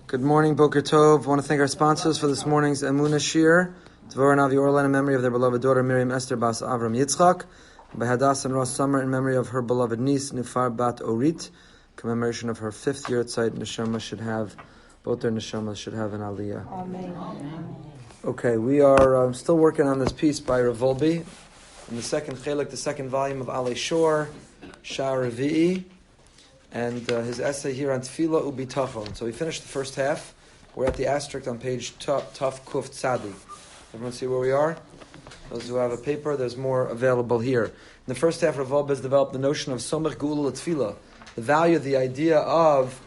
Good morning, Boker Tov. I want to thank our sponsors for this morning's Emunah Shir. Dvorah and Avi Orlan in memory of their beloved daughter Miriam Esther Bas Avram Yitzchak. By Hadass and Ross Summer in memory of her beloved niece Nifar Bat Orit. Commemoration of her 5th year at site. Neshama should have, both their neshamas should have an aliyah. Amen. Okay, we are still working on this piece by Rav Wolbe in the second chelik, the second volume of Alei Shor, Sha'ar Revi'i. And his essay here on Tefillah Ubitachon. So we finished the first half. We're at the asterisk on page Tuf Kuf Tzadi. Everyone see where we are? Those who have a paper, there's more available here. In the first half, Rav Wolbe has developed the notion of Somech Geula Tefillah, the value of the idea of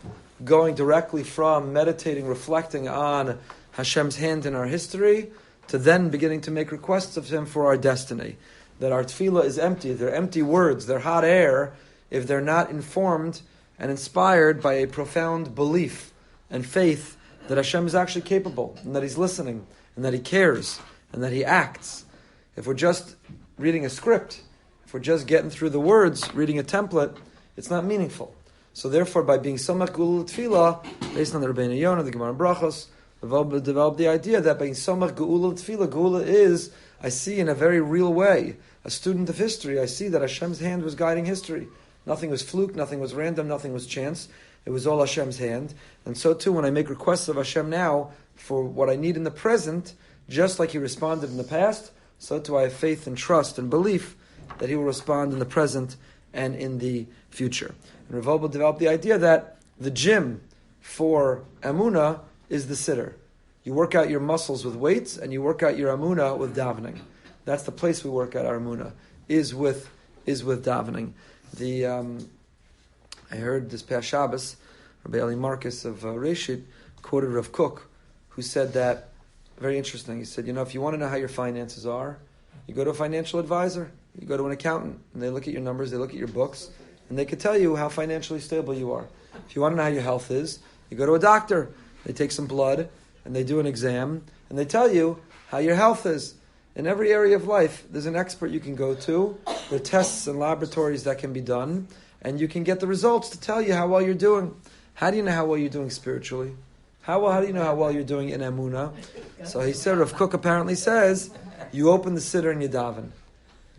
going directly from meditating, reflecting on Hashem's hand in our history, to then beginning to make requests of Him for our destiny. That our Tefillah is empty. They're empty words. They're hot air if they're not informed and inspired by a profound belief and faith that Hashem is actually capable, and that He's listening, and that He cares, and that He acts. If we're just reading a script, if we're just getting through the words, reading a template, it's not meaningful. So therefore, by being Somech Geula Tefillah, based on the Rabbeinu Yonah, the Gemara Brachos, we've developed the idea that being Somech Geula Tefillah, Geula is, I see in a very real way, a student of history, I see that Hashem's hand was guiding history. Nothing was fluke, nothing was random, nothing was chance. It was all Hashem's hand. And so too, when I make requests of Hashem now for what I need in the present, just like He responded in the past, so too I have faith and trust and belief that He will respond in the present and in the future. And Rav Wolbe developed the idea that the gym for Emunah is the sitter. You work out your muscles with weights, and you work out your Emunah with davening. That's the place we work out our Emunah, is with davening. I heard this past Shabbos, Rabbi Eli Marcus of Reshit quoted Rav Kook, who said that, very interesting, he said, if you want to know how your finances are, you go to a financial advisor, you go to an accountant, and they look at your numbers, they look at your books, and they could tell you how financially stable you are. If you want to know how your health is, you go to a doctor, they take some blood, and they do an exam, and they tell you how your health is. In every area of life, there's an expert you can go to. There are tests and laboratories that can be done, and you can get the results to tell you how well you're doing. How do you know how well you're doing spiritually? How do you know how well you're doing in Emunah? So he said, Rav Kook apparently says, you open the siddur and you daven.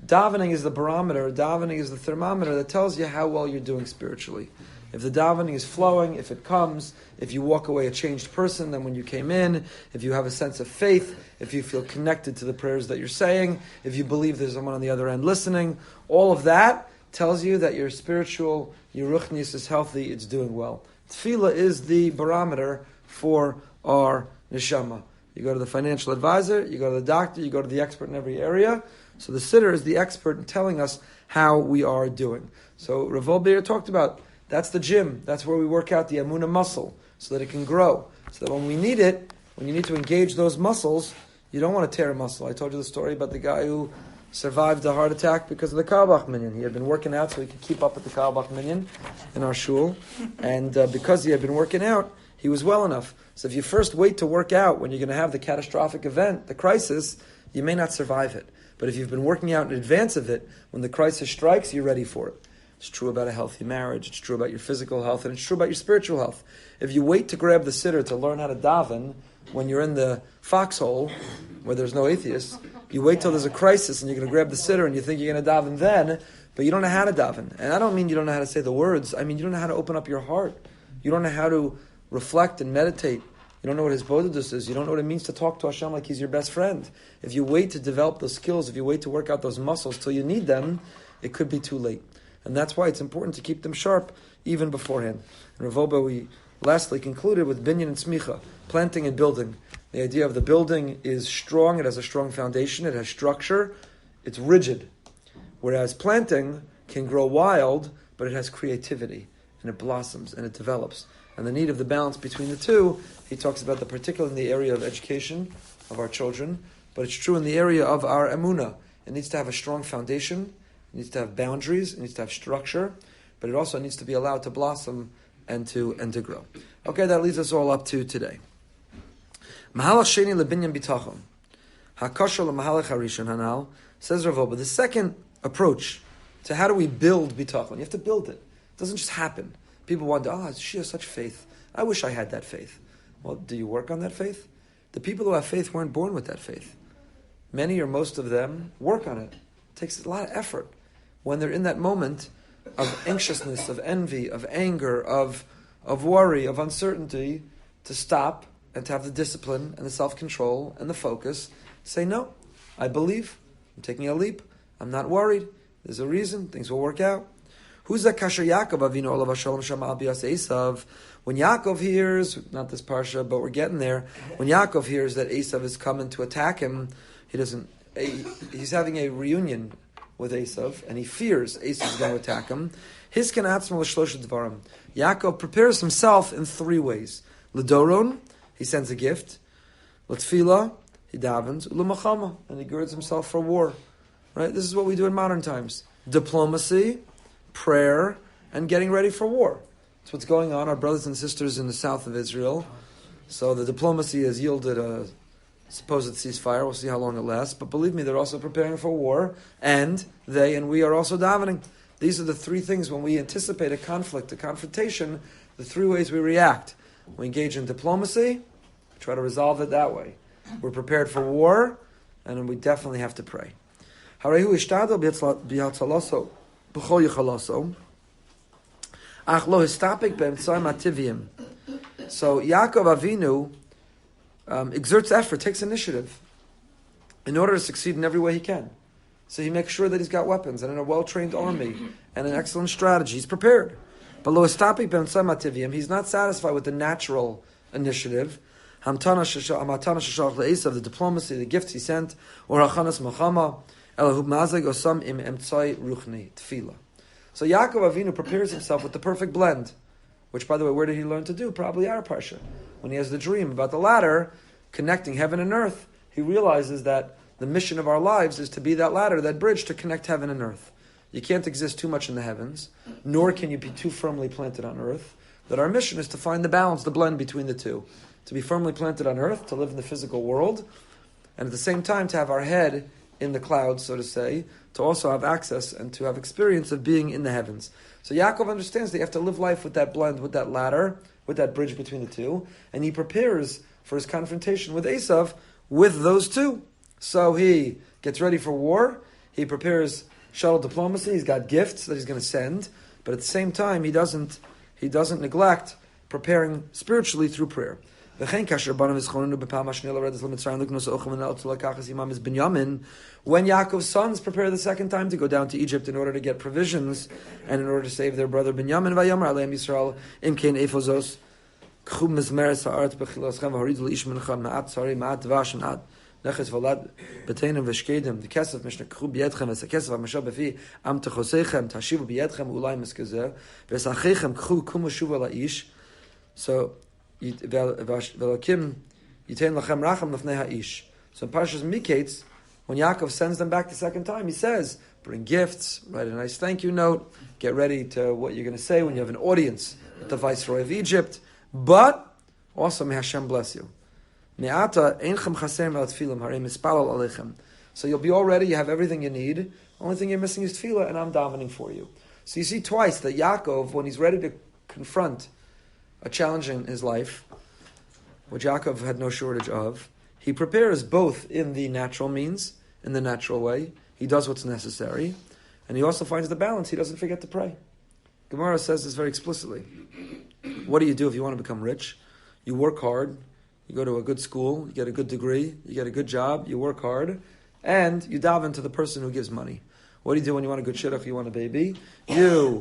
Davening is the barometer, davening is the thermometer that tells you how well you're doing spiritually. If the davening is flowing, if it comes, if you walk away a changed person than when you came in, if you have a sense of faith, if you feel connected to the prayers that you're saying, if you believe there's someone on the other end listening, all of that tells you that your spiritual, your ruchnius is healthy, it's doing well. Tefillah is the barometer for our neshama. You go to the financial advisor, you go to the doctor, you go to the expert in every area. So the siddur is the expert in telling us how we are doing. So Rav Wolbe talked about that's the gym. That's where we work out the Emunah muscle so that it can grow. So that when we need it, when you need to engage those muscles, you don't want to tear a muscle. I told you the story about the guy who survived a heart attack because of the Carlebach Minyan. He had been working out so he could keep up with the Carlebach Minyan in our shul. And because he had been working out, he was well enough. So if you first wait to work out when you're going to have the catastrophic event, the crisis, you may not survive it. But if you've been working out in advance of it, when the crisis strikes, you're ready for it. It's true about a healthy marriage, it's true about your physical health, and it's true about your spiritual health. If you wait to grab the siddur to learn how to daven when you're in the foxhole, where there's no atheists, you wait till there's a crisis and you're going to grab the siddur and you think you're going to daven then, but you don't know how to daven. And I don't mean you don't know how to say the words, I mean you don't know how to open up your heart. You don't know how to reflect and meditate. You don't know what His bodhidus is. You don't know what it means to talk to Hashem like He's your best friend. If you wait to develop those skills, if you wait to work out those muscles till you need them, it could be too late. And that's why it's important to keep them sharp even beforehand. And Rav Wolbe, we lastly concluded with binyan and smicha, planting and building. The idea of the building is strong, it has a strong foundation, it has structure, it's rigid. Whereas planting can grow wild, but it has creativity, and it blossoms, and it develops. And the need of the balance between the two, he talks about particularly in the area of education of our children, but it's true in the area of our emunah. It needs to have a strong foundation, it needs to have boundaries, it needs to have structure, but it also needs to be allowed to blossom and to grow. Okay, that leads us all up to today. Mahalach sheni lebinyan bitachon. Hakashal mahalach harishon hanal, says Rav Wolbe. The second approach to how do we build bitachon? You have to build it. It doesn't just happen. People wonder, she has such faith. I wish I had that faith. Well, do you work on that faith? The people who have faith weren't born with that faith. Many or most of them work on it. It takes a lot of effort. When they're in that moment of anxiousness, of envy, of anger, of worry, of uncertainty, to stop and to have the discipline and the self-control and the focus, say, no, I believe, I'm taking a leap, I'm not worried, there's a reason, things will work out. Who's that Kasher Yaakov Avinu Olav Hashalom Shamal Bias Esav? When Yaakov hears, not this parsha, but we're getting there, when Yaakov hears that Esav is coming to attack him, he's having a reunion with Esav, and he fears Esav is going to attack him. Yaakov prepares himself in three ways. L'doron, he sends a gift. L'tfila, he davens. L'machama, and he girds himself for war. Right? This is what we do in modern times. Diplomacy, prayer, and getting ready for war. That's what's going on. Our brothers and sisters in the south of Israel. So the diplomacy has yielded a supposed ceasefire. We'll see how long it lasts. But believe me, they're also preparing for war. And they and we are also davening. These are the three things when we anticipate a conflict, a confrontation, the three ways we react. We engage in diplomacy, try to resolve it that way. We're prepared for war, and then we definitely have to pray. Harehu ishtadol b'yatzalaso b'chol yichalaso ach lo histapik b'emtzayim ativim. So Yaakov Avinu exerts effort, takes initiative in order to succeed in every way he can. So he makes sure that he's got weapons and in a well-trained army and an excellent strategy. He's prepared. But lo histapik b'emtzayim ativim, he's not satisfied with the natural initiative. Hamtana sheshalach le'esav, the diplomacy, the gifts he sent, or hachanas machama, elahub mazeg osam im emtzai ruchni, tefillah. So Yaakov Avinu prepares himself with the perfect blend, which, by the way, where did he learn to do? Probably our parsha. When he has the dream about the ladder connecting heaven and earth, he realizes that the mission of our lives is to be that ladder, that bridge to connect heaven and earth. You can't exist too much in the heavens, nor can you be too firmly planted on earth. That our mission is to find the balance, the blend between the two. To be firmly planted on earth, to live in the physical world, and at the same time to have our head in the clouds, so to say, to also have access and to have experience of being in the heavens. So Yaakov understands that you have to live life with that blend, with that ladder, with that bridge between the two, and he prepares for his confrontation with Esav with those two. So he gets ready for war, he prepares shuttle diplomacy, he's got gifts that he's going to send, but at the same time he doesn't neglect preparing spiritually through prayer. When Yaakov's sons prepare the second time to go down to Egypt in order to get provisions and in order to save their brother Binyamin, Neches Valad Betenim Veshkedim, the Kesef Mishnah Kru Biedchem, as a Kesef Amashab Befi, Am Techosechem, Tashivu Biedchem, Ulai Meskazer, Vesachechem Kru Kumushuva Laish. So, Velakim Yitain Lachem Racham Lefnei Haish. So in Parshas Miketz, when Yaakov sends them back the second time, he says, bring gifts, write a nice thank you note, get ready to what you're going to say when you have an audience with the Viceroy of Egypt, but also may Hashem bless you. So you'll be all ready, you have everything you need. Only thing you're missing is tefillah, and I'm davening for you. So you see twice that Yaakov, when he's ready to confront a challenge in his life, which Yaakov had no shortage of, he prepares both in the natural means, in the natural way. He does what's necessary. And he also finds the balance. He doesn't forget to pray. Gemara says this very explicitly. What do you do if you want to become rich? You work hard. You go to a good school, you get a good degree, you get a good job, you work hard, and you daven to the person who gives money. What do you do when you want a good shidduch, you want a baby? You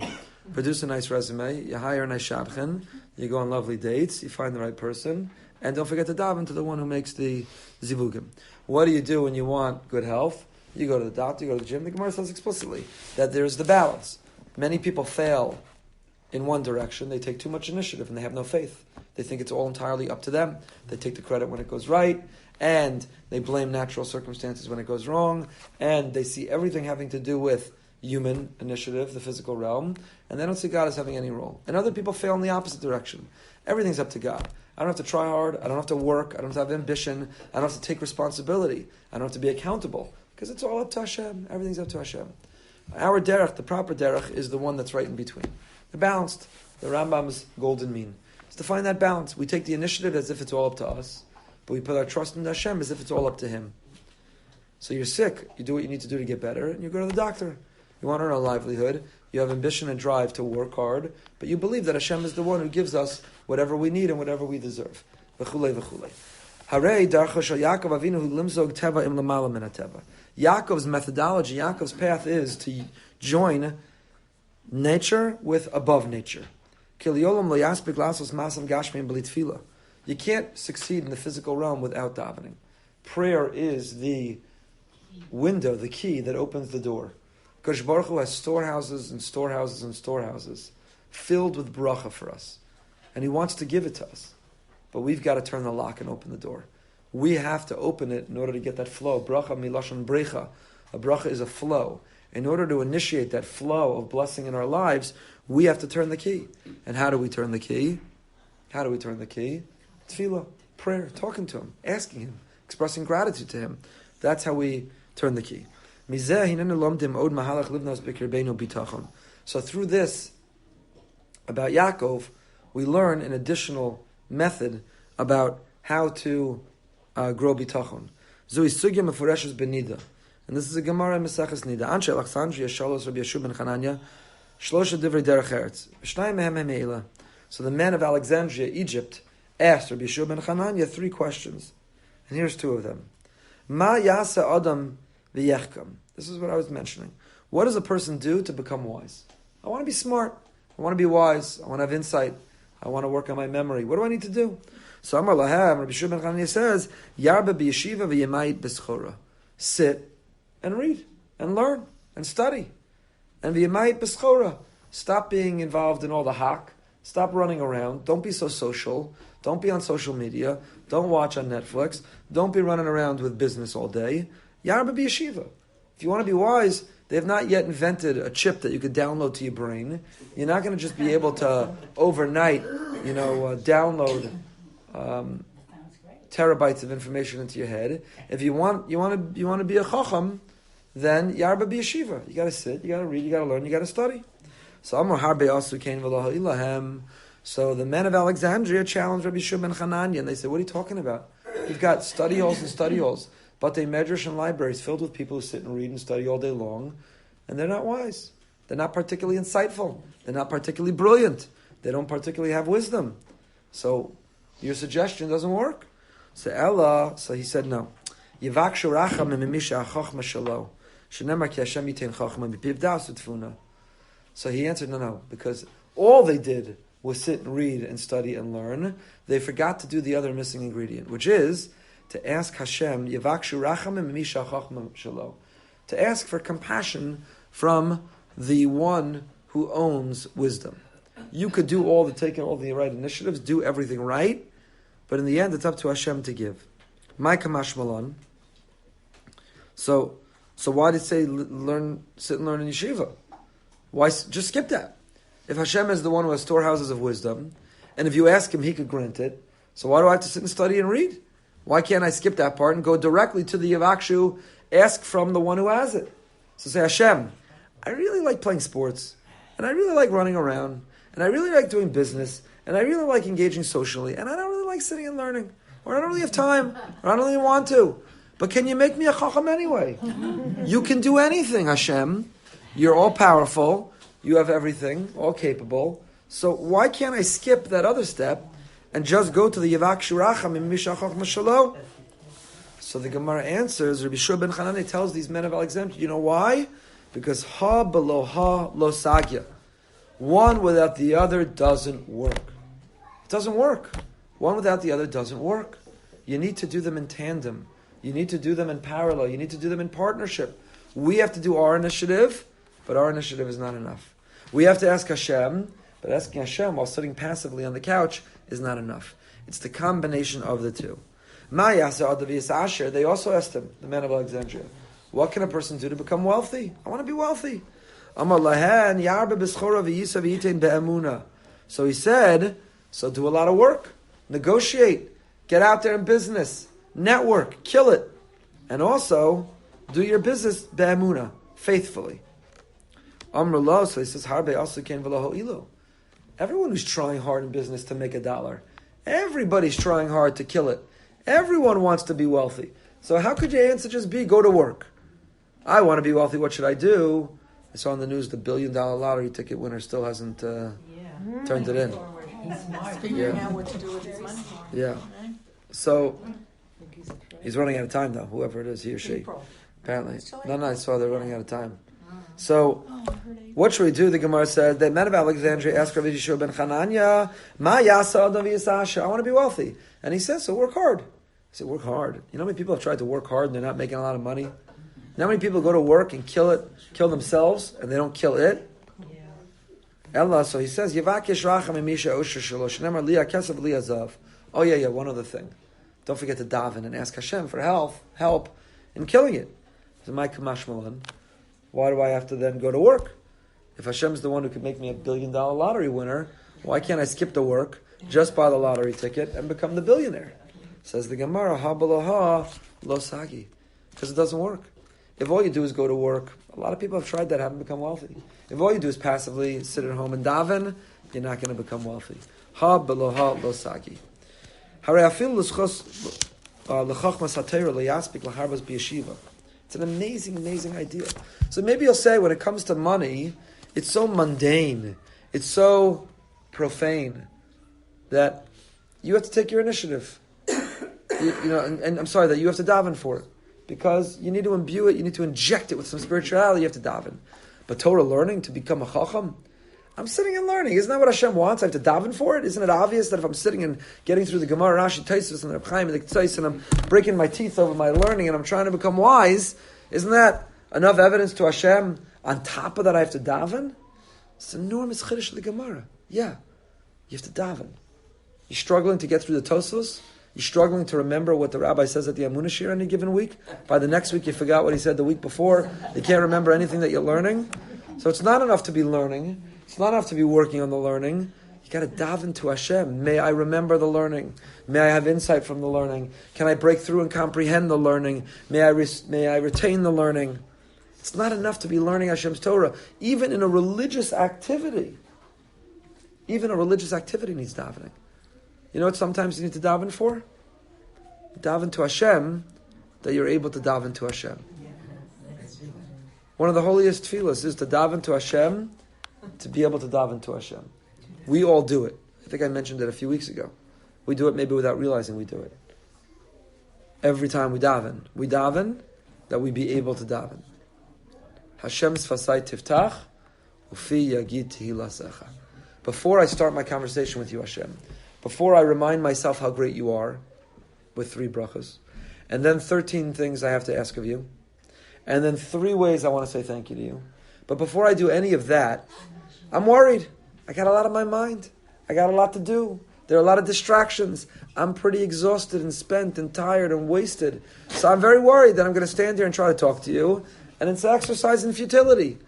produce a nice resume, you hire a nice shadchan, you go on lovely dates, you find the right person, and don't forget to daven to the one who makes the zivugim. What do you do when you want good health? You go to the doctor, you go to the gym. The Gemara says explicitly that there's the balance. Many people fail in one direction, they take too much initiative and they have no faith. They think it's all entirely up to them. They take the credit when it goes right, and they blame natural circumstances when it goes wrong, and they see everything having to do with human initiative, the physical realm, and they don't see God as having any role. And other people fail in the opposite direction. Everything's up to God. I don't have to try hard, I don't have to work, I don't have to have ambition, I don't have to take responsibility, I don't have to be accountable, because it's all up to Hashem. Everything's up to Hashem. Our derech, the proper derech, is the one that's right in between. The balanced, the Rambam's golden mean. is to find that balance. We take the initiative as if it's all up to us, but we put our trust in Hashem as if it's all up to Him. So you're sick, you do what you need to do to get better, and you go to the doctor. You want to earn a livelihood, you have ambition and drive to work hard, but you believe that Hashem is the one who gives us whatever we need and whatever we deserve. V'chulei v'chulei. Harei darcha shel Yaakov Avinu hu limzog teva im lamala min hateva. Yaakov's methodology, Yaakov's path is to join nature with above nature. You can't succeed in the physical realm without davening. Prayer is the window, the key that opens the door. Kodesh Baruch Hu has storehouses and storehouses and storehouses filled with bracha for us. And He wants to give it to us. But we've got to turn the lock and open the door. We have to open it in order to get that flow. Bracha milashon brecha. A bracha is a flow. In order to initiate that flow of blessing in our lives, we have to turn the key. And how do we turn the key? Tefillah, prayer, talking to Him, asking Him, expressing gratitude to Him. That's how we turn the key. So through this, about Yaakov, we learn an additional method about how to grow bitachon. Zui sugya mefureshes benida. And this is a Gemara in Maseches Nida. Anshe Alexandria Shalos Rabbi Yeshua ben Chananya Shlosha Divrei Derech Eretz. V'shnayim mehem hem eila. So the men of Alexandria, Egypt, asked Rabbi Yeshua ben Chananya 3 questions. And here's 2 of them. Ma yasa adam v'yechkam. This is what I was mentioning. What does a person do to become wise? I want to be smart. I want to be wise. I want to have insight. I want to work on my memory. What do I need to do? So Amar Lahem, Rabbi Yeshua ben Chananya says, Yarba b'yeshiva v'yemayit b'schora. Sit and read, and learn, and study. And v'yemayit b'schora. Stop being involved in all the hak. Stop running around. Don't be so social. Don't be on social media. Don't watch on Netflix. Don't be running around with business all day. Yarba b'yeshiva. If you want to be wise, they have not yet invented a chip that you could download to your brain. You're not going to just be able to overnight, download terabytes of information into your head. If you want to be a chacham, then yarba b'yeshiva. You got to sit, you got to read, you got to learn, you got to study. So Amar Harbe Asu Kain V'Lo Ilahem. So the men of Alexandria challenged Rabbi Yeshua ben Chananya, and they said, "What are you talking about? You've got study halls and study halls, but they medrash and libraries filled with people who sit and read and study all day long, and they're not wise. They're not particularly insightful. They're not particularly brilliant. They don't particularly have wisdom. So your suggestion doesn't work." So he said no. Yivakshu racham mimisha chachma shelo. Shenemar ki Hashem yitain chachma b'piv das utfuna. So he answered no, because all they did was sit and read and study and learn. They forgot to do the other missing ingredient, which is to ask Hashem, Yivakshu racham mimisha chachma shelo, to ask for compassion from the one who owns wisdom. You could do taking all the right initiatives, do everything right, but in the end, it's up to Hashem to give. My kamash malan. So why did it say sit and learn in yeshiva? Why just skip that? If Hashem is the one who has storehouses of wisdom, and if you ask Him, He could grant it, so why do I have to sit and study and read? Why can't I skip that part and go directly to the Yavakshu, ask from the one who has it? So say, Hashem, I really like playing sports, and I really like running around, and I really like doing business, and I really like engaging socially, and I don't really like sitting and learning, or I don't really have time, or I don't really want to. But can you make me a chacham anyway? You can do anything, Hashem. You're all powerful. You have everything, all capable. So why can't I skip that other step and just go to the Yivakshu racham in Misha Chachma Shelo? So the Gemara answers, Rabbi Yeshua ben Chananya tells these men of Alexandria, you know why? Because ha below ha lo sagya. One without the other doesn't work. It doesn't work. One without the other doesn't work. You need to do them in tandem. You need to do them in parallel. You need to do them in partnership. We have to do our initiative, but our initiative is not enough. We have to ask Hashem, but asking Hashem while sitting passively on the couch is not enough. It's the combination of the two. They also asked him, the men of Alexandria, what can a person do to become wealthy? I want to be wealthy. So he said, so do a lot of work, negotiate, get out there in business, network, kill it, and also do your business be'emuna, faithfully. So he says, Harbe also came v'lo ho'ilu. Everyone who's trying hard in business to make $1. Everybody's trying hard to kill it. Everyone wants to be wealthy. So how could your answer just be, go to work? I want to be wealthy, what should I do? I saw on the news the $1 billion lottery ticket winner still hasn't turned it in. He's figuring out what to do with his money. Yeah. So, he's running out of time though, whoever it is, he or she. April. Apparently. No, I saw they're running out of time. So, what should we do? The Gemara said, the men of Alexandria asked Rabbi Yeshua ben Chananya, Ma yasa adam v'yisasha, I want to be wealthy. And he says, so work hard. I said, work hard. You know how many people have tried to work hard and they're not making a lot of money? You know how many people go to work and kill themselves, and they don't kill it? Ella, so he says, Yevakish racham emisha osher shalosh, nemar liya kesav liya zav. Oh yeah, one other thing. Don't forget to daven and ask Hashem for help in killing it. So my kamash malan. Why do I have to then go to work? If Hashem's the one who could make me $1 billion lottery winner, why can't I skip the work, just buy the lottery ticket, and become the billionaire? Says the Gemara, ha balaha lo sagi. Because it doesn't work. If all you do is go to work, a lot of people have tried that, haven't become wealthy. If all you do is passively sit at home and daven, you're not going to become wealthy. Ha balaha lo sagi. Hare afil l'chachmas hatayra liyaspik l'harbas b'yeshiva. It's an amazing idea. So maybe you'll say, when it comes to money, it's so mundane, it's so profane, that you have to take your initiative. And I'm sorry, that you have to daven for it. Because you need to imbue it, you need to inject it with some spirituality, you have to daven. But Torah learning, to become a chacham, I'm sitting and learning. Isn't that what Hashem wants? I have to daven for it? Isn't it obvious that if I'm sitting and getting through the Gemara, Rashi, Taisus, and the Reb Chaim, and the Tzais, and I'm breaking my teeth over my learning, and I'm trying to become wise, isn't that enough evidence to Hashem? On top of that, I have to daven? It's an enormous chiddush of the Gemara. Yeah, you have to daven. You're struggling to get through the Tosfos? You're struggling to remember what the rabbi says at the Amunah Shir any given week? By the next week, you forgot what he said the week before. You can't remember anything that you're learning? So it's not enough to be learning. It's not enough to be working on the learning. You got to daven to Hashem. May I remember the learning? May I have insight from the learning? Can I break through and comprehend the learning? May I retain the learning? It's not enough to be learning Hashem's Torah. Even in a religious activity. Even a religious activity needs davening. You know what sometimes you need to daven for? Daven to Hashem, that you're able to daven to Hashem. One of the holiest tefillas is to daven to Hashem, to be able to daven to Hashem. We all do it. I think I mentioned it a few weeks ago. We do it maybe without realizing we do it. Every time we daven that we be able to daven. Hashem sfasai tiftach, ufi yagid tehilasecha. Before I start my conversation with you, Hashem, before I remind myself how great you are, with 3 brachas, and then 13 things I have to ask of you, and then 3 ways I want to say thank you to you. But before I do any of that, I'm worried. I got a lot on my mind. I got a lot to do. There are a lot of distractions. I'm pretty exhausted and spent and tired and wasted. So I'm very worried that I'm going to stand here and try to talk to you, and it's an exercise in futility.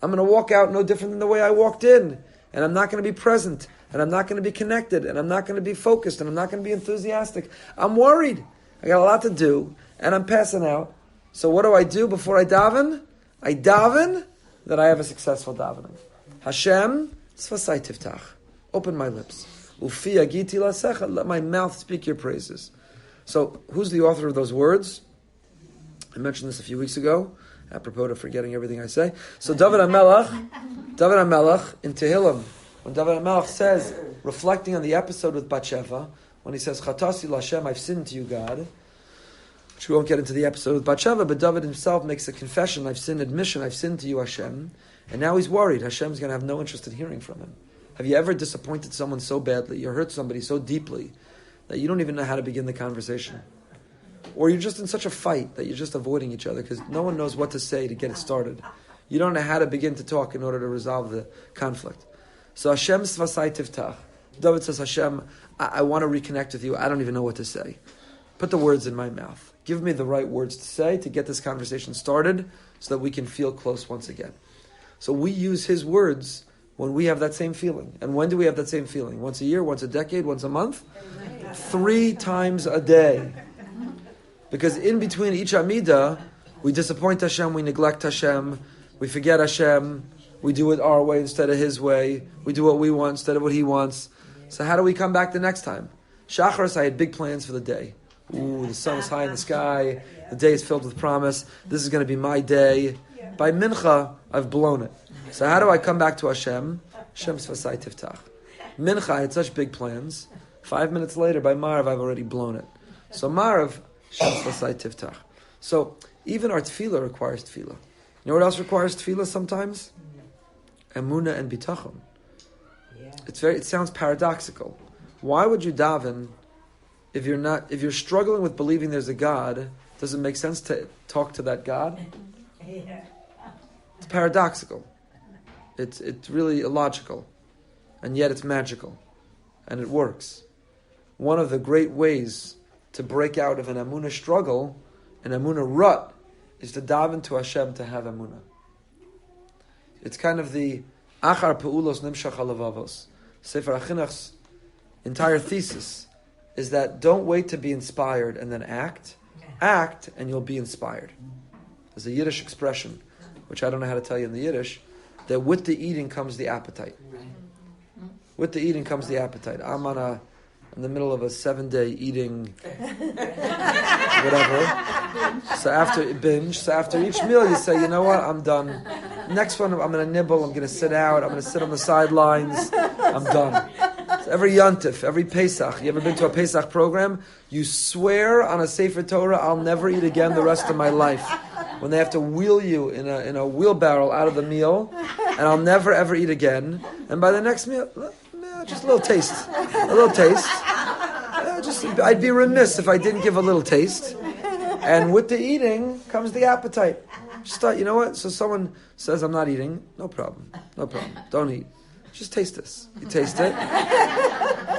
I'm going to walk out no different than the way I walked in, and I'm not going to be present, and I'm not going to be connected, and I'm not going to be focused, and I'm not going to be enthusiastic. I'm worried. I got a lot to do, and I'm passing out. So what do I do before I daven? I daven that I have a successful davening. Hashem, sfasai tiftach. Open my lips. Ufi agiti lasecha. Let my mouth speak your praises. So, who's the author of those words? I mentioned this a few weeks ago, apropos of forgetting everything I say. So, David HaMelech in Tehillim, when David HaMelech says, reflecting on the episode with Bathsheba, when he says, Chatasi Lashem, I've sinned to you, God. Which we won't get into the episode with Bathsheba, but David himself makes a confession, I've sinned, admission, I've sinned to you, Hashem. And now he's worried. Hashem's going to have no interest in hearing from him. Have you ever disappointed someone so badly, you hurt somebody so deeply, that you don't even know how to begin the conversation? Or you're just in such a fight that you're just avoiding each other because no one knows what to say to get it started. You don't know how to begin to talk in order to resolve the conflict. So Hashem svasai tiftach. David says, Hashem, I want to reconnect with you. I don't even know what to say. Put the words in my mouth. Give me the right words to say to get this conversation started so that we can feel close once again. So we use his words when we have that same feeling. And when do we have that same feeling? Once a year, once a decade, once a month? 3 times a day. Because in between each Amidah, we disappoint Hashem, we neglect Hashem, we forget Hashem, We do it our way instead of his way. We do what we want instead of what he wants. So how do we come back the next time? Shacharis, I had big plans for the day. Ooh, the sun is high in the sky. The day is filled with promise. This is going to be my day. By Mincha, I've blown it. So how do I come back to Hashem? Hashem Sfasai Tiftach. Mincha, I had such big plans. 5 minutes later, by Marav, I've already blown it. So Marav, Hashem Sfasai Tiftach. So even our tefillah requires tefillah. You know what else requires tefillah sometimes? Emunah and bitachon. It sounds paradoxical. Why would you daven if you're struggling with believing there's a God? Does it make sense to talk to that God? It's paradoxical. It's really illogical, and yet it's magical, and it works. One of the great ways to break out of an emunah struggle, an emunah rut, is to daven to Hashem to have emunah. It's kind of the achar peulos nimshach halavavos. Sefer HaChinuch's entire thesis is that don't wait to be inspired and then act. Act and you'll be inspired. There's a Yiddish expression, which I don't know how to tell you in the Yiddish, that with the eating comes the appetite. With the eating comes the appetite. I'm in the middle of a 7-day eating whatever. So after each meal you say, you know what, I'm done. Next one, I'm going to nibble, I'm going to sit out, I'm going to sit on the sidelines, I'm done. So every Yontif, every Pesach, you ever been to a Pesach program? You swear on a Sefer Torah, I'll never eat again the rest of my life. When they have to wheel you in a wheelbarrow out of the meal, and I'll never ever eat again. And by the next meal, just a little taste. I'd be remiss if I didn't give a little taste. And with the eating comes the appetite. Just thought, you know what? So someone says, I'm not eating. No problem. Don't eat. Just taste this. You taste it.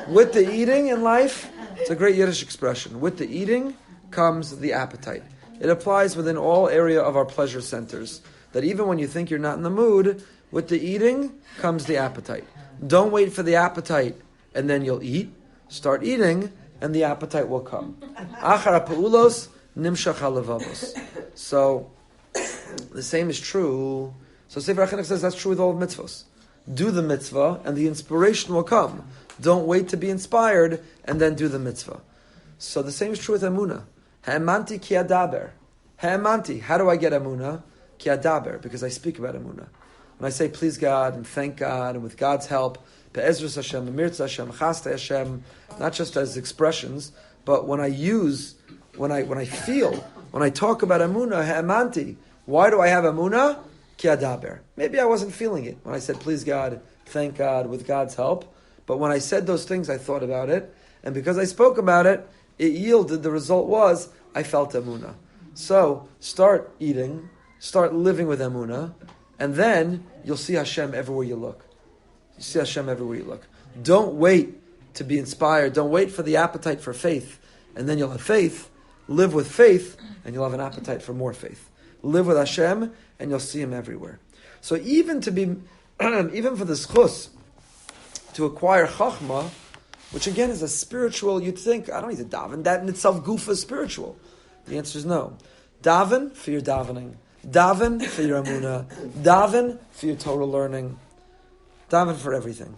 With the eating in life, it's a great Yiddish expression. With the eating comes the appetite. It applies within all area of our pleasure centers. That even when you think you're not in the mood, with the eating comes the appetite. Don't wait for the appetite and then you'll eat. Start eating and the appetite will come. Achar peulos nimshach halavavos. So the same is true. So Sefer HaChinuch says that's true with all of mitzvahs. Do the mitzvah and the inspiration will come. Don't wait to be inspired and then do the mitzvah. So the same is true with emunah. Ha'emanti ki adaber. Ha'emanti. How do I get emunah? Ki adaber. Because I speak about emunah. When I say please God and thank God and with God's help, be'ezrus Hashem, be'mirtz Hashem, chastei Hashem, not just as expressions, but when I feel, when I talk about emunah, ha'emanti. Why do I have emunah? Ki adaber. Maybe I wasn't feeling it when I said please God, thank God, with God's help. But when I said those things, I thought about it. And because I spoke about it, it yielded, the result was, I felt emunah. So, start eating, start living with emunah, and then you'll see Hashem everywhere you look. You see Hashem everywhere you look. Don't wait to be inspired. Don't wait for the appetite for faith, and then you'll have faith. Live with faith, and you'll have an appetite for more faith. Live with Hashem, and you'll see Him everywhere. So even for the schus, to acquire chachma, which again is a spiritual, you'd think, I don't need to daven, that in itself gufa is spiritual. The answer is no. Daven for your davening. Daven for your emunah. Daven for your Torah learning. Daven for everything.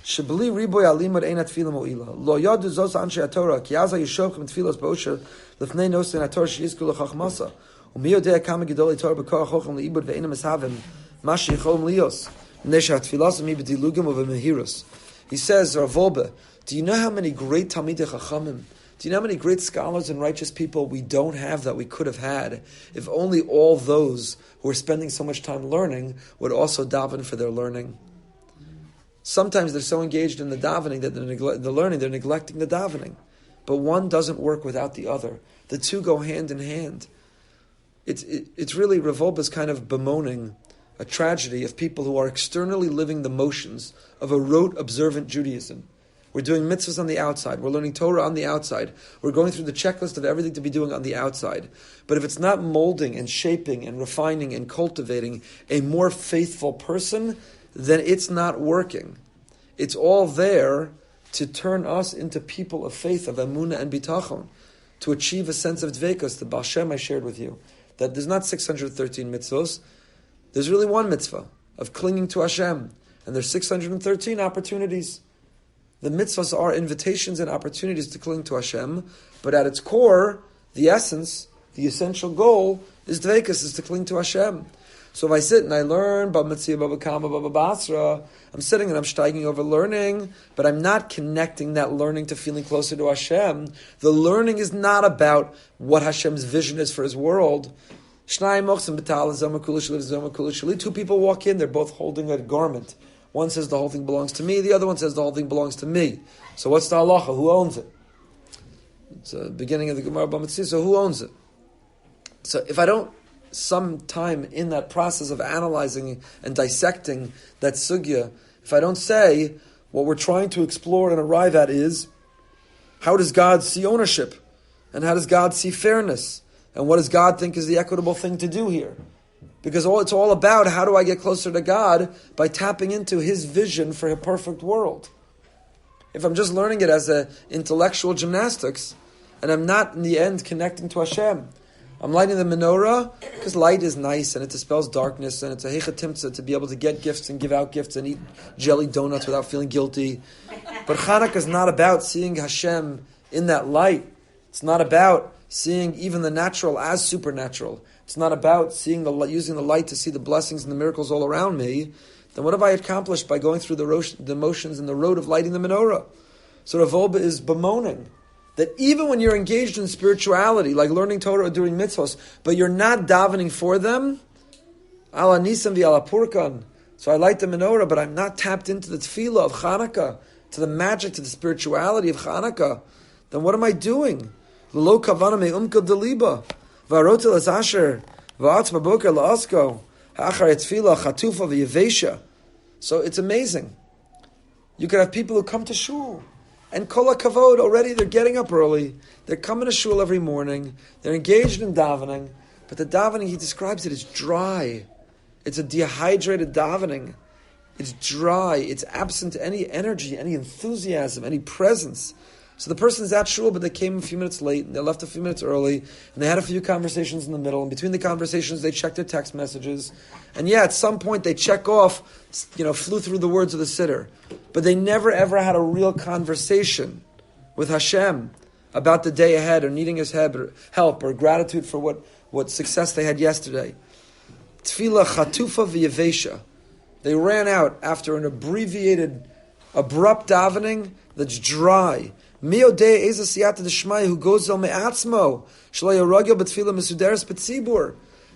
Shebli riboy alimud einat tefillah mo'ila. Lo yadu zos anshe haTorah, ki aza yishochem tefillos ba'osher, lefnei nosen haTorah sheyizku lechachmasa. Umi yodea kama gedoli Torah b'korach chochem le'ibud ve'ena meshavim, mashi yicholem lios. Nesha tefillas mi b'dilugim u'v'mehirus. He says, Rav Wolbe, do you know how many great Talmidei Chachamim, do you know how many great scholars and righteous people we don't have that we could have had if only all those who are spending so much time learning would also daven for their learning? Sometimes they're so engaged in the davening that they're neglecting the davening. But one doesn't work without the other. The two go hand in hand. It's really, Rav Wolbe's kind of bemoaning a tragedy of people who are externally living the motions of a rote, observant Judaism. We're doing mitzvahs on the outside. We're learning Torah on the outside. We're going through the checklist of everything to be doing on the outside. But if it's not molding and shaping and refining and cultivating a more faithful person, then it's not working. It's all there to turn us into people of faith, of emunah and bitachon, to achieve a sense of dveikus, the Baal Shem I shared with you, that there's not 613 mitzvahs. There's really one mitzvah, of clinging to Hashem. And there's 613 opportunities. The mitzvahs are invitations and opportunities to cling to Hashem, but at its core, the essence, the essential goal is dveikus, is to cling to Hashem. So if I sit and I learn Baba Metzia, Baba Kama, Baba Basra, I'm sitting and I'm steiging over learning, but I'm not connecting that learning to feeling closer to Hashem. The learning is not about what Hashem's vision is for His world. Two people walk in, they're both holding a garment. One says the whole thing belongs to me, the other one says the whole thing belongs to me. So what's the halacha? Who owns it? It's the beginning of the Gemara Baba Metzia, so who owns it? So if I don't some time in that process of analyzing and dissecting that sugya, if I don't say what we're trying to explore and arrive at is, how does God see ownership? And how does God see fairness? And what does God think is the equitable thing to do here? Because it's all about how do I get closer to God by tapping into His vision for a perfect world. If I'm just learning it as a intellectual gymnastics, and I'm not in the end connecting to Hashem, I'm lighting the menorah because light is nice and it dispels darkness and it's a heichatimtza to be able to get gifts and give out gifts and eat jelly donuts without feeling guilty. But Hanukkah is not about seeing Hashem in that light. It's not about seeing even the natural as supernatural. It's not about using the light to see the blessings and the miracles all around me. Then what have I accomplished by going through the motions and the road of lighting the menorah? So Rav Wolbe is bemoaning that even when you're engaged in spirituality, like learning Torah or doing mitzvahs, but you're not davening for them, ala nisan v'ala purkan. So I light the menorah, but I'm not tapped into the tefillah of Chanukah, to the magic, to the spirituality of Chanukah. Then what am I doing? Lo kavana me'umka deliba, v'arotel es asher, v'atz baboker la'asko, ha'achar etfila chatufa v'yevesha. So it's amazing. You could have people who come to shul, and kol kavod, already they're getting up early, they're coming to shul every morning, they're engaged in davening, but the davening, he describes it as dry. It's a dehydrated davening. It's dry, it's absent any energy, any enthusiasm, any presence. So the person's at shul, but they came a few minutes late, and they left a few minutes early, and they had a few conversations in the middle, and between the conversations they checked their text messages, and at some point they check off, flew through the words of the siddur, but they never ever had a real conversation with Hashem about the day ahead, or needing His help, or gratitude for what success they had yesterday. Tefillah chatufa v'yevesha. They ran out after an abbreviated, abrupt davening that's dry. Who goes el me'atzmo,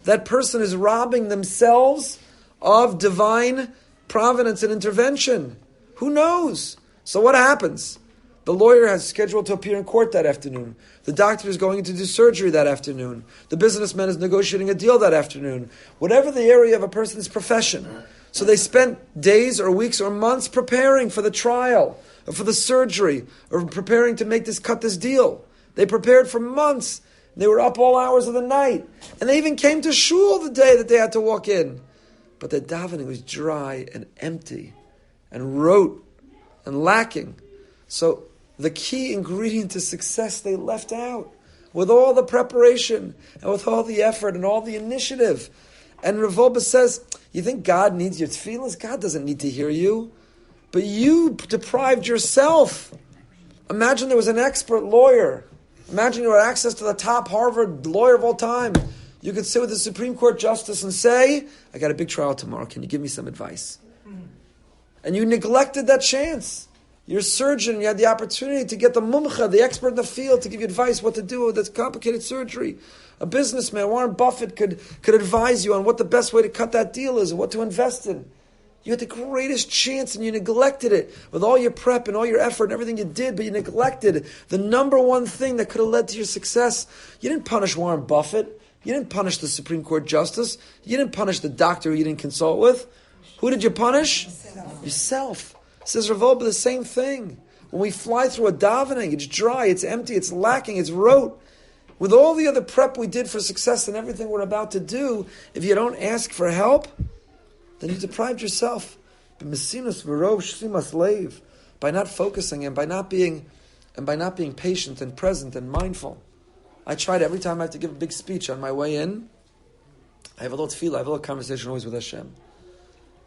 that person is robbing themselves of divine providence and intervention. Who knows? So what happens? The lawyer has scheduled to appear in court that afternoon. The doctor is going to do surgery that afternoon. The businessman is negotiating a deal that afternoon. Whatever the area of a person's profession. So they spent days or weeks or months preparing for the trial, or for the surgery, or preparing to cut this deal. They prepared for months. They were up all hours of the night. And they even came to shul the day that they had to walk in. But the davening was dry and empty and rote and lacking. So the key ingredient to success they left out. With all the preparation and with all the effort and all the initiative. And Rav Wolbe says, you think God needs your tefillahs? God doesn't need to hear you. But you deprived yourself. Imagine there was an expert lawyer. Imagine you had access to the top Harvard lawyer of all time. You could sit with the Supreme Court justice and say, I got a big trial tomorrow. Can you give me some advice? And you neglected that chance. You're a surgeon. You had the opportunity to get the mumcha, the expert in the field, to give you advice what to do with this complicated surgery. A businessman, Warren Buffett, could advise you on what the best way to cut that deal is and what to invest in. You had the greatest chance and you neglected it with all your prep and all your effort and everything you did, but you neglected the number one thing that could have led to your success. You didn't punish Warren Buffett. You didn't punish the Supreme Court justice. You didn't punish the doctor who you didn't consult with. Who did you punish? Yourself. Says Rav Wolbe, the same thing. When we fly through a davening, it's dry, it's empty, it's lacking, it's rote. With all the other prep we did for success and everything we're about to do, if you don't ask for help, then you deprived yourself. By not focusing and by not being patient and present and mindful. I tried every time I have to give a big speech on my way in. I have a little tefillah, I have a little conversation always with Hashem.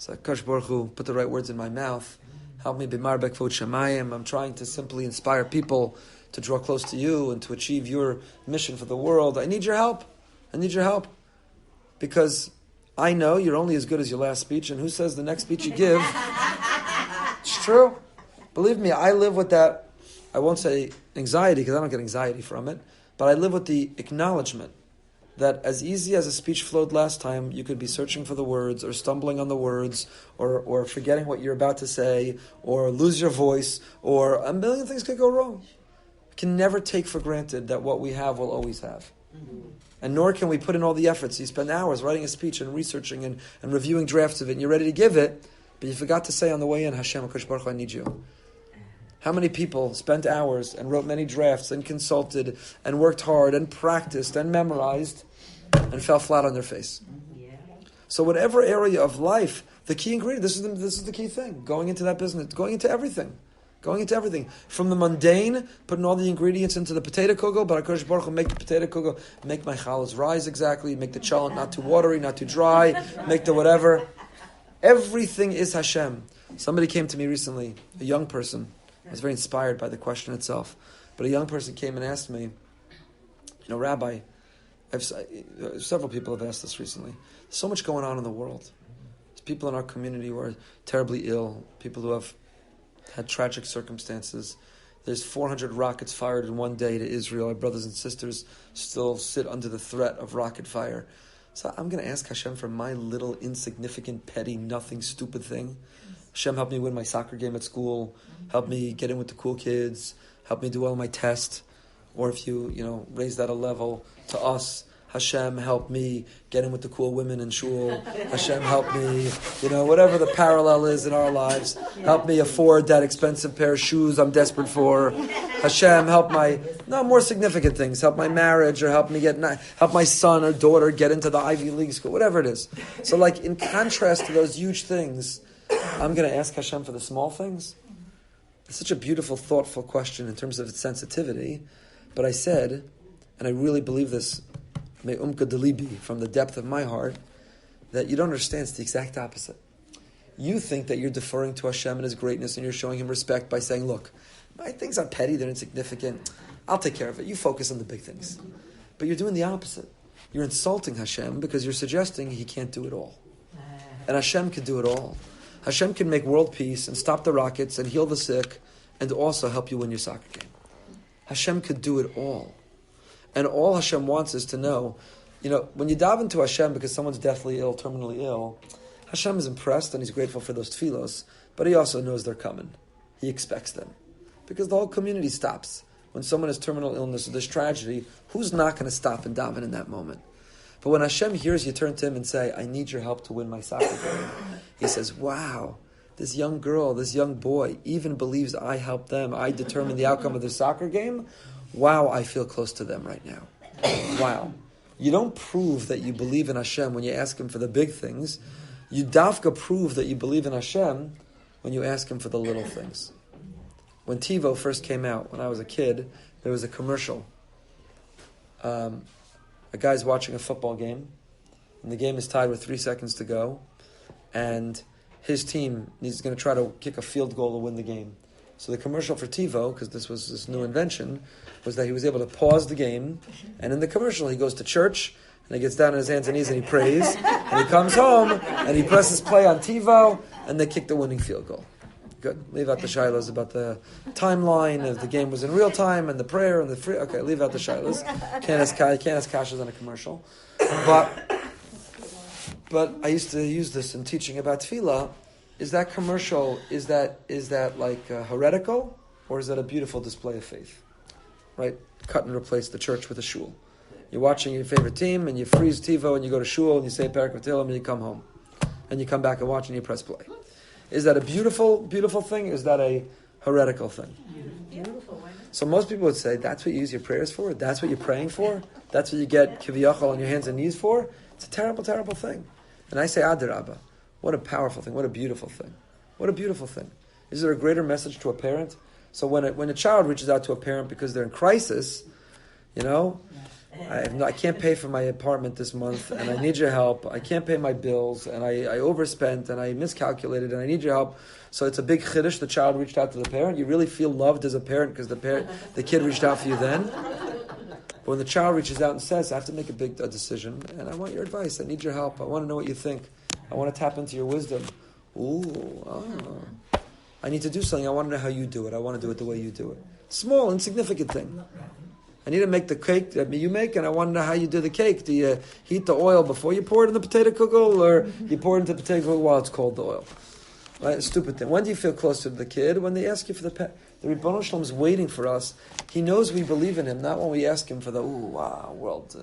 So Kadosh Baruch Hu, put the right words in my mouth. Help me b'mar b'kvod shamayim. I'm trying to simply inspire people to draw close to you and to achieve your mission for the world. I need your help. I need your help. Because I know you're only as good as your last speech, and who says the next speech you give? It's true. Believe me, I live with that, I won't say anxiety, because I don't get anxiety from it, but I live with the acknowledgement that as easy as a speech flowed last time, you could be searching for the words, or stumbling on the words, or forgetting what you're about to say, or lose your voice, or a million things could go wrong. We can never take for granted that what we have we'll always have. And nor can we put in all the efforts. You spend hours writing a speech and researching and reviewing drafts of it, and you're ready to give it, but you forgot to say on the way in, Hashem, HaKadosh Baruch Hu, I need you. How many people spent hours and wrote many drafts and consulted and worked hard and practiced and memorized and fell flat on their face? So whatever area of life, the key ingredient, this is the key thing, going into that business, going into everything. From the mundane, putting all the ingredients into the potato kugel, but HaKadosh Baruch Hu make the potato kugel, make my challahs rise exactly, make the challah not too watery, not too dry, make the whatever. Everything is Hashem. Somebody came to me recently, a young person. I was very inspired by the question itself. But a young person came and asked me, Rabbi, several people have asked this recently. There's so much going on in the world. There's people in our community who are terribly ill, people who have had tragic circumstances. There's 400 rockets fired in one day to Israel. Our brothers and sisters still sit under the threat of rocket fire. So I'm going to ask Hashem for my little insignificant, petty, nothing, stupid thing. Hashem, help me win my soccer game at school. Help me get in with the cool kids. Help me do well on my test. Or if you raise that a level to us, Hashem, help me get in with the cool women in shul. Hashem, help me, whatever the parallel is in our lives. Help me afford that expensive pair of shoes I'm desperate for. Hashem, help more significant things. Help my marriage, or help my son or daughter get into the Ivy League school, whatever it is. So in contrast to those huge things, I'm going to ask Hashem for the small things. It's such a beautiful, thoughtful question in terms of its sensitivity. But I said, and I really believe this, me'umka delibi, from the depth of my heart, that you don't understand. It's the exact opposite. You think that you're deferring to Hashem and His greatness, and you're showing Him respect by saying, look, my things are petty, they're insignificant. I'll take care of it. You focus on the big things. But you're doing the opposite. You're insulting Hashem because you're suggesting He can't do it all. And Hashem can do it all. Hashem can make world peace and stop the rockets and heal the sick and also help you win your soccer game. Hashem could do it all. And all Hashem wants is to know, when you dive into Hashem because someone's deathly ill, terminally ill, Hashem is impressed and He's grateful for those tefillos, but He also knows they're coming. He expects them. Because the whole community stops. When someone has terminal illness or there's tragedy, who's not going to stop and daven in that moment? But when Hashem hears you turn to Him and say, I need your help to win my soccer game, He says, wow, this young girl, this young boy even believes I helped them. I determined the outcome of their soccer game. Wow, I feel close to them right now. Wow. You don't prove that you believe in Hashem when you ask Him for the big things. You dafka prove that you believe in Hashem when you ask Him for the little things. When TiVo first came out, when I was a kid, there was a commercial. A guy's watching a football game, and the game is tied with 3 seconds to go, and his team is going to try to kick a field goal to win the game. So the commercial for TiVo, because this was this new invention, was that he was able to pause the game, and in the commercial he goes to church, and he gets down on his hands and knees and he prays, and he comes home, and he presses play on TiVo, and they kick the winning field goal. Good. Leave out the shilas about the timeline, if the game was in real time, and the prayer, and the free. Okay, leave out the shilas. Can't ask kashas on a commercial. But I used to use this in teaching about tefillah. Is that commercial, is that like heretical, or is that a beautiful display of faith? Right? Cut and replace the church with a shul. You're watching your favorite team, and you freeze TiVo, and you go to shul, and you say Parak V'Tehillim, and you come home. And you come back and watch, and you press play. Is that a beautiful, beautiful thing? Is that a heretical thing? Beautiful. So most people would say, that's what you use your prayers for? That's what you're praying for? That's what you get kiviyachal on your hands and knees for? It's a terrible, terrible thing. And I say, Adirabba. What a powerful thing. What a beautiful thing. What a beautiful thing. Is there a greater message to a parent? So when a child reaches out to a parent because they're in crisis, I can't pay for my apartment this month, and I need your help. I can't pay my bills, and I overspent, and I miscalculated, and I need your help. So it's a big chiddush. The child reached out to the parent. You really feel loved as a parent because the kid reached out for you then. But when the child reaches out and says, I have to make a big decision, and I want your advice. I need your help. I want to know what you think. I want to tap into your wisdom. I need to do something. I want to know how you do it. I want to do it the way you do it. Small, insignificant thing. I need to make the cake that you make, and I want to know how you do the cake. Do you heat the oil before you pour it in the potato kugel, or you pour it into the potato kugel while it's cold, the oil? Right? A stupid thing. When do you feel closer to the kid? When they ask you for the pet. The Ribono Shalom is waiting for us. He knows we believe in him, not when we ask him for the world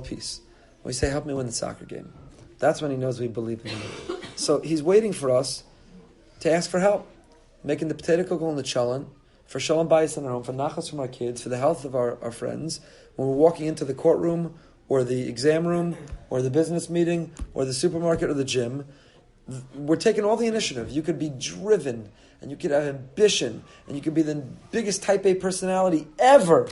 peace. When we say, help me win the soccer game. That's when he knows we believe in him. So he's waiting for us to ask for help. Making the potato kugel and the challah, for shalom bayis in our home, for nachas from our kids, for the health of our friends. When we're walking into the courtroom, or the exam room, or the business meeting, or the supermarket, or the gym, we're taking all the initiative. You could be driven, and you could have ambition, and you could be the biggest type A personality ever.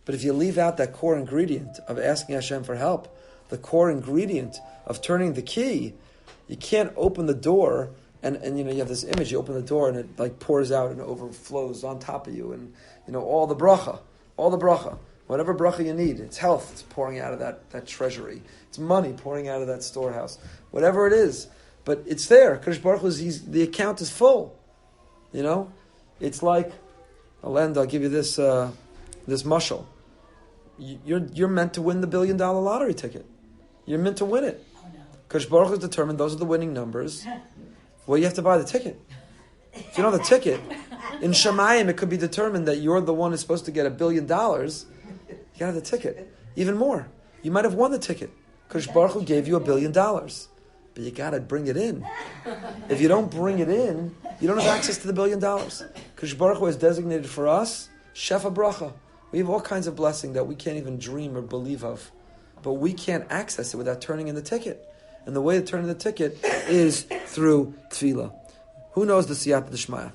But if you leave out that core ingredient of asking Hashem for help, the core ingredient of turning the key, you can't open the door and you have this image, you open the door and it like pours out and overflows on top of you, and all the bracha. Whatever bracha you need, it's health, it's pouring out of that treasury. It's money pouring out of that storehouse. Whatever it is. But it's there. Kadosh Baruch Hu, the account is full. It's like, I'll give you this mashal. You're meant to win the $1 billion lottery ticket. You're meant to win it. Kadosh Baruch Hu is determined those are the winning numbers. Well, you have to buy the ticket. If you don't have the ticket, in Shemayim it could be determined that you're the one who's supposed to get $1 billion. You gotta have the ticket. Even more, you might have won the ticket. Kadosh Baruch Hu gave you $1 billion. But you gotta bring it in. If you don't bring it in, you don't have access to the $1 billion. Kadosh Baruch Hu has designated for us Shefa Bracha. We have all kinds of blessing that we can't even dream or believe of. But we can't access it without turning in the ticket. And the way to turn in the ticket is through tefillah. Who knows the siyata d'shmaya?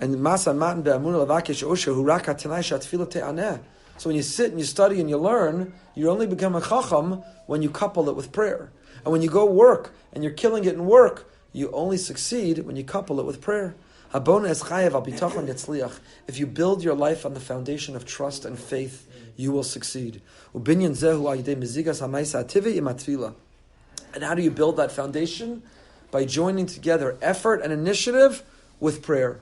And masa matan be'amunah levakesh osher hu rak hatanai shatefillah te'aneh. So when you sit and you study and you learn, you only become a chacham when you couple it with prayer. And when you go work and you're killing it in work, you only succeed when you couple it with prayer. If you build your life on the foundation of trust and faith, you will succeed. And how do you build that foundation? By joining together effort and initiative with prayer.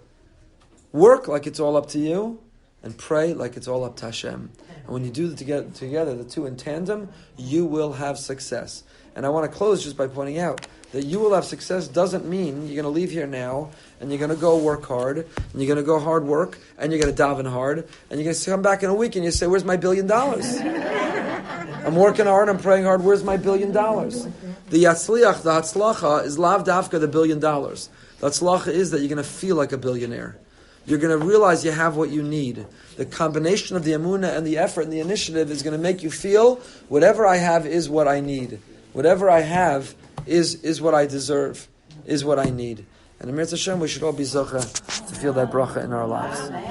Work like it's all up to you, and pray like it's all up to Hashem. And when you do it together, the two in tandem, you will have success. And I want to close just by pointing out that you will have success doesn't mean you're going to leave here now and you're going to go work hard and you're going to go hard work and you're going to daven hard and you're going to come back in a week and you say, where's my $1 billion? I'm working hard, I'm praying hard, where's my $1 billion? The yatzliach, the hatzlacha is lav dafka the $1 billion. The hatzlacha is that you're going to feel like a billionaire. You're going to realize you have what you need. The combination of the emunah and the effort and the initiative is going to make you feel whatever I have is what I need. Whatever I have is what I deserve, is what I need. And Amir Hashem, we should all be zocheh to feel that bracha in our lives.